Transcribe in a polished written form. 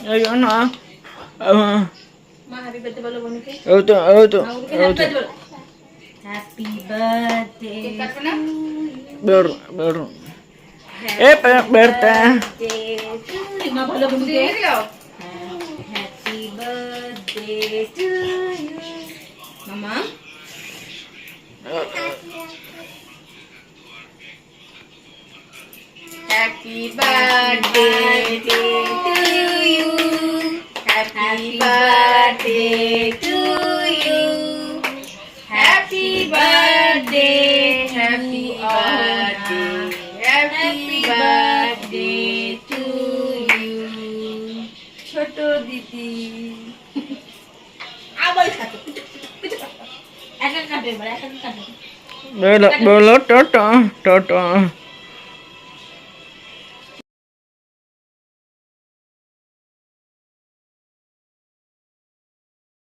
Ayo na. Happy birthday bolo bonuke. Auto. Happy birthday. Baru. Birthday. Ma bolo bonuke. Happy birthday to you. Mama. Happy birthday to you. Happy birthday to you. Happy birthday, happy birthday, happy birthday to you. Choto didi. Abai khato. Ekan kabe bala, ekan kabe. Bolo toto.